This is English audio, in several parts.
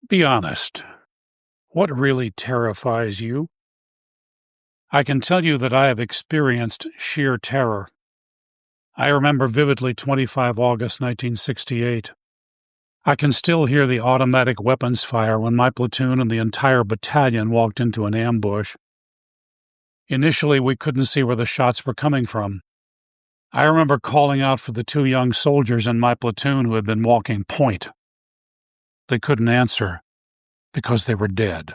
Be honest. What really terrifies you? I can tell you that I have experienced sheer terror. I remember vividly 25 August 1968. I can still hear the automatic weapons fire when my platoon and the entire battalion walked into an ambush. Initially, we couldn't see where the shots were coming from. I remember calling out for the two young soldiers in my platoon who had been walking point. They couldn't answer because they were dead.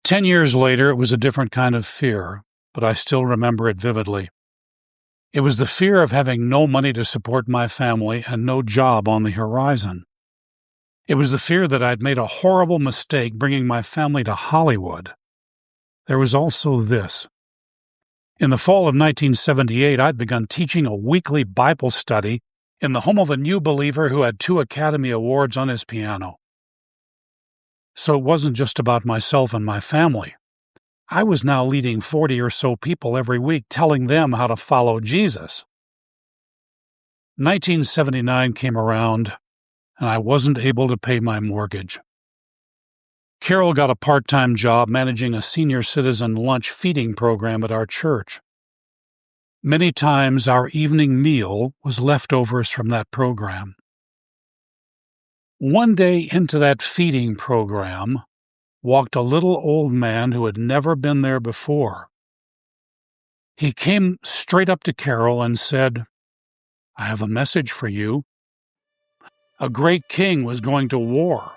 10 years later, it was a different kind of fear, but I still remember it vividly. It was the fear of having no money to support my family and no job on the horizon. It was the fear that I'd made a horrible mistake bringing my family to Hollywood. There was also this. In the fall of 1978, I'd begun teaching a weekly Bible study in the home of a new believer who had 2 Academy Awards on his piano. So it wasn't just about myself and my family. I was now leading 40 or so people every week, telling them how to follow Jesus. 1979 came around, and I wasn't able to pay my mortgage. Carol got a part-time job managing a senior citizen lunch feeding program at our church. Many times our evening meal was leftovers from that program. One day into that feeding program walked a little old man who had never been there before. He came straight up to Carol and said, "I have a message for you." A great king was going to war.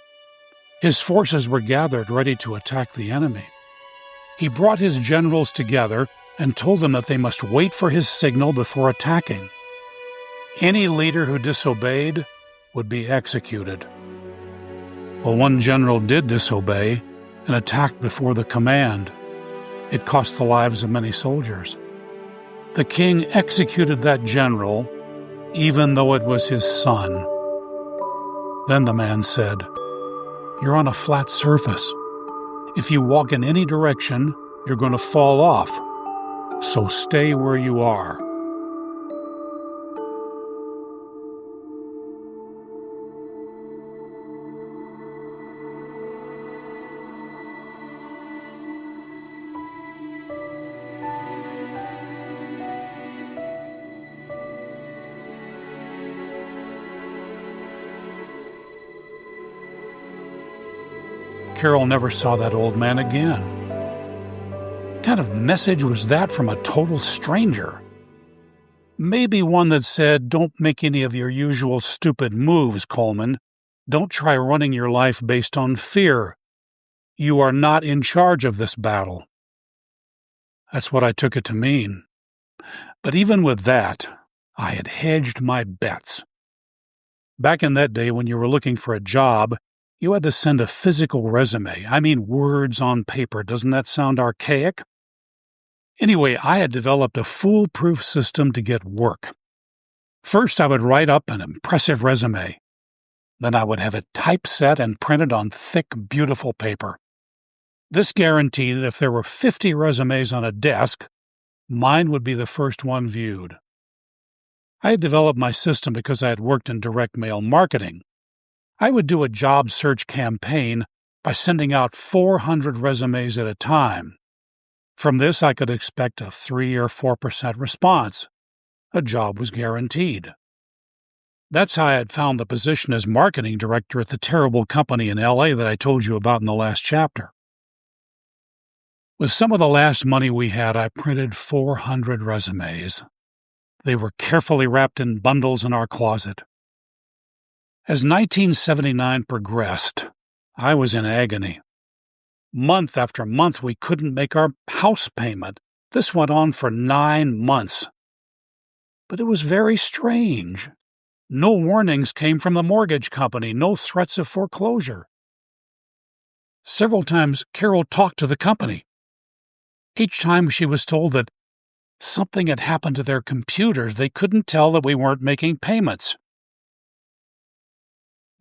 His forces were gathered ready to attack the enemy. He brought his generals together and told them that they must wait for his signal before attacking. Any leader who disobeyed would be executed. Well, one general did disobey and attacked before the command. It cost the lives of many soldiers. The king executed that general, even though it was his son. Then the man said, "You're on a flat surface. If you walk in any direction, you're going to fall off. So stay where you are." Carol never saw that old man again. What kind of message was that from a total stranger? Maybe one that said, "Don't make any of your usual stupid moves, Coleman. Don't try running your life based on fear. You are not in charge of this battle." That's what I took it to mean. But even with that, I had hedged my bets. Back in that day when you were looking for a job, you had to send a physical resume. I mean, words on paper. Doesn't that sound archaic? Anyway, I had developed a foolproof system to get work. First, I would write up an impressive resume. Then I would have it typeset and printed on thick, beautiful paper. This guaranteed that if there were 50 resumes on a desk, mine would be the first one viewed. I had developed my system because I had worked in direct mail marketing. I would do a job search campaign by sending out 400 resumes at a time. From this, I could expect a 3 or 4% response. A job was guaranteed. That's how I had found the position as marketing director at the terrible company in LA that I told you about in the last chapter. With some of the last money we had, I printed 400 resumes. They were carefully wrapped in bundles in our closet. As 1979 progressed, I was in agony. Month after month, we couldn't make our house payment. This went on for 9 months. But it was very strange. No warnings came from the mortgage company, no threats of foreclosure. Several times, Carol talked to the company. Each time she was told that something had happened to their computers. They couldn't tell that we weren't making payments.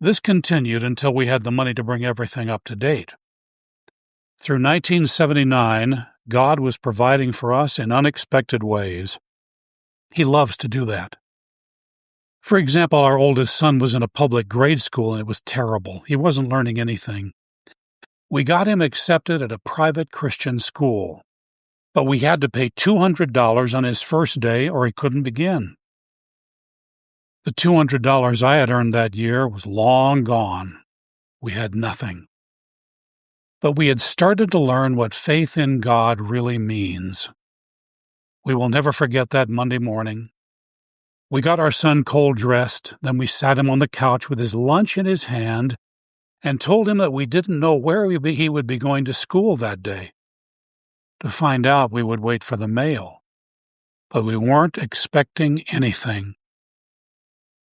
This continued until we had the money to bring everything up to date. Through 1979, God was providing for us in unexpected ways. He loves to do that. For example, our oldest son was in a public grade school and it was terrible. He wasn't learning anything. We got him accepted at a private Christian school, but we had to pay $200 on his first day or he couldn't begin. The $200 I had earned that year was long gone. We had nothing. But we had started to learn what faith in God really means. We will never forget that Monday morning. We got our son cold-dressed, then we sat him on the couch with his lunch in his hand and told him that we didn't know where he would be going to school that day. To find out, we would wait for the mail. But we weren't expecting anything.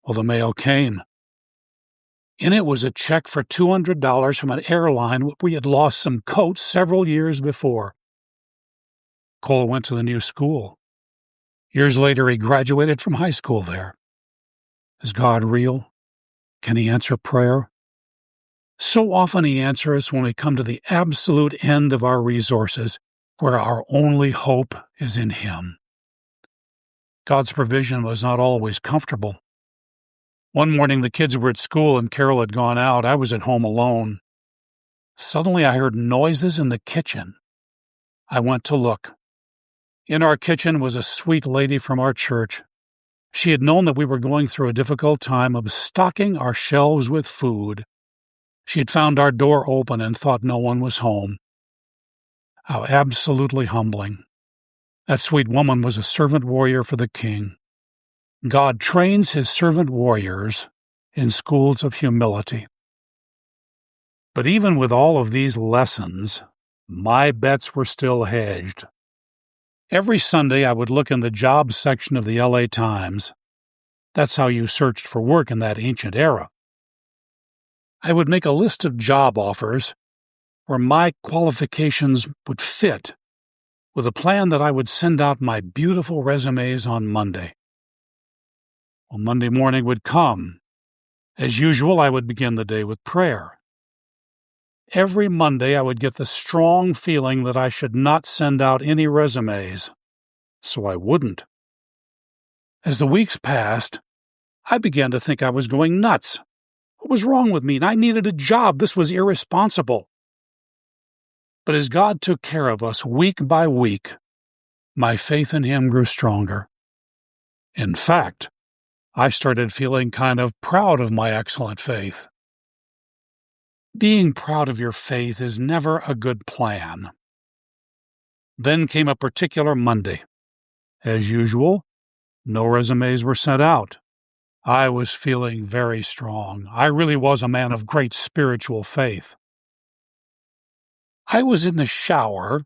Well, the mail came. In it was a check for $200 from an airline where we had lost some coats several years before. Cole went to the new school. Years later, he graduated from high school there. Is God real? Can he answer prayer? So often he answers when we come to the absolute end of our resources, where our only hope is in him. God's provision was not always comfortable. One morning, the kids were at school and Carol had gone out. I was at home alone. Suddenly, I heard noises in the kitchen. I went to look. In our kitchen was a sweet lady from our church. She had known that we were going through a difficult time of stocking our shelves with food. She had found our door open and thought no one was home. How absolutely humbling. That sweet woman was a servant warrior for the king. God trains his servant warriors in schools of humility. But even with all of these lessons, my bets were still hedged. Every Sunday I would look in the jobs section of the LA Times. That's how you searched for work in that ancient era. I would make a list of job offers where my qualifications would fit, with a plan that I would send out my beautiful resumes on Monday. Well, Monday morning would come. As usual, I would begin the day with prayer. Every Monday, I would get the strong feeling that I should not send out any resumes, so I wouldn't. As the weeks passed, I began to think I was going nuts. What was wrong with me? I needed a job. This was irresponsible. But as God took care of us week by week, my faith in him grew stronger. In fact, I started feeling kind of proud of my excellent faith. Being proud of your faith is never a good plan. Then came a particular Monday. As usual, no resumes were sent out. I was feeling very strong. I really was a man of great spiritual faith. I was in the shower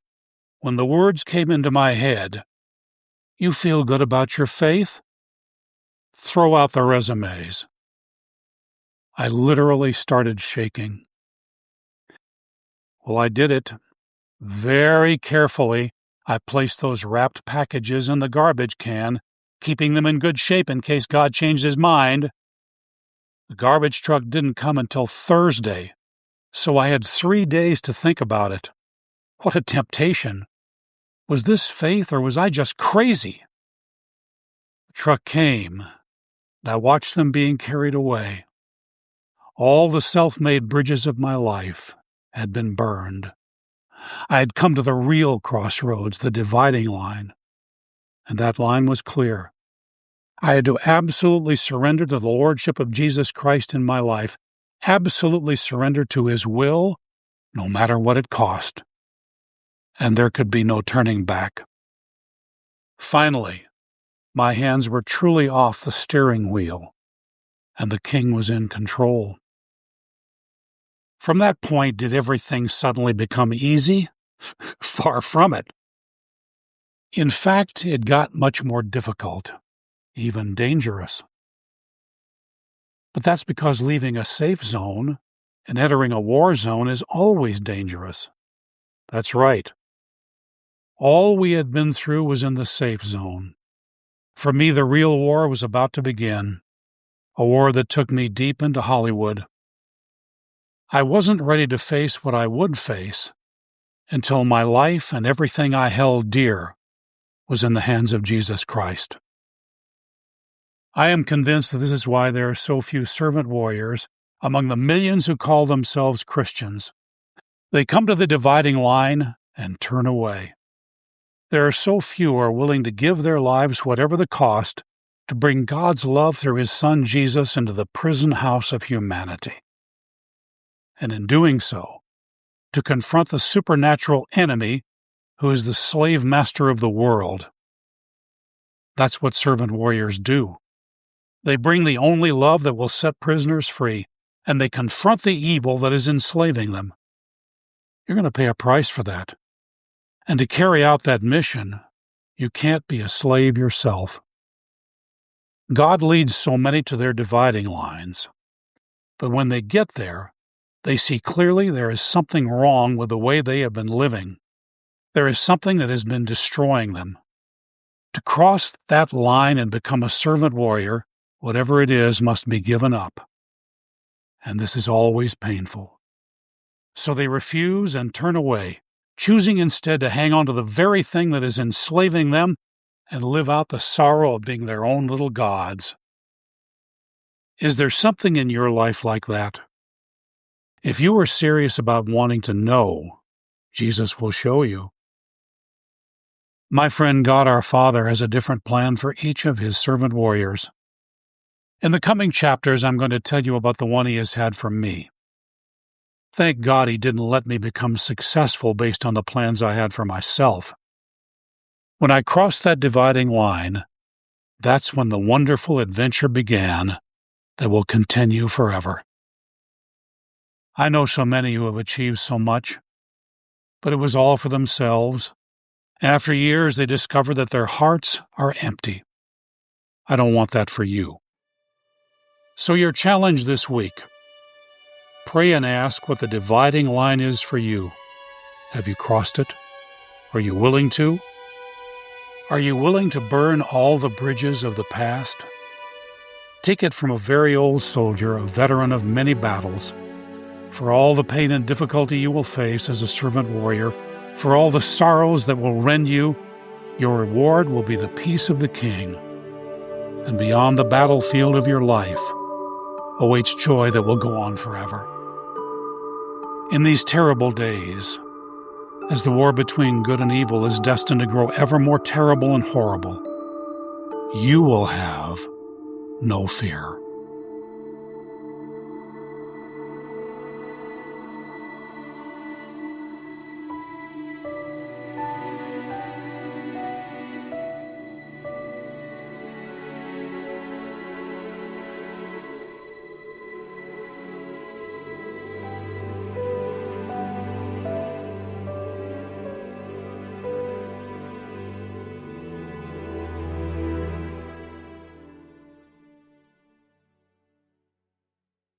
when the words came into my head. You feel good about your faith? Throw out the resumes. I literally started shaking. Well, I did it. Very carefully, I placed those wrapped packages in the garbage can, keeping them in good shape in case God changed his mind. The garbage truck didn't come until Thursday, so I had 3 days to think about it. What a temptation! Was this faith or was I just crazy? The truck came, and I watched them being carried away. All the self-made bridges of my life had been burned. I had come to the real crossroads, the dividing line, and that line was clear. I had to absolutely surrender to the lordship of Jesus Christ in my life, absolutely surrender to his will, no matter what it cost. And there could be no turning back. Finally, my hands were truly off the steering wheel, and the king was in control. From that point, did everything suddenly become easy? Far from it. In fact, it got much more difficult, even dangerous. But that's because leaving a safe zone and entering a war zone is always dangerous. That's right. All we had been through was in the safe zone. For me, the real war was about to begin, a war that took me deep into Hollywood. I wasn't ready to face what I would face until my life and everything I held dear was in the hands of Jesus Christ. I am convinced that this is why there are so few servant warriors among the millions who call themselves Christians. They come to the dividing line and turn away. There are so few who are willing to give their lives, whatever the cost, to bring God's love through His Son Jesus into the prison house of humanity. And in doing so, to confront the supernatural enemy who is the slave master of the world. That's what servant warriors do. They bring the only love that will set prisoners free, and they confront the evil that is enslaving them. You're going to pay a price for that. And to carry out that mission, you can't be a slave yourself. God leads so many to their dividing lines, but when they get there, they see clearly there is something wrong with the way they have been living. There is something that has been destroying them. To cross that line and become a servant warrior, whatever it is, must be given up. And this is always painful. So they refuse and turn away, choosing instead to hang on to the very thing that is enslaving them and live out the sorrow of being their own little gods. Is there something in your life like that? If you are serious about wanting to know, Jesus will show you. My friend, God our Father has a different plan for each of His servant warriors. In the coming chapters, I'm going to tell you about the one He has had for me. Thank God He didn't let me become successful based on the plans I had for myself. When I crossed that dividing line, that's when the wonderful adventure began that will continue forever. I know so many who have achieved so much, but it was all for themselves. After years, they discover that their hearts are empty. I don't want that for you. So your challenge this week: pray and ask what the dividing line is for you. Have you crossed it? Are you willing to? Are you willing to burn all the bridges of the past? Take it from a very old soldier, a veteran of many battles. For all the pain and difficulty you will face as a servant warrior, for all the sorrows that will rend you, your reward will be the peace of the King. And beyond the battlefield of your life awaits joy that will go on forever. In these terrible days, as the war between good and evil is destined to grow ever more terrible and horrible, you will have no fear.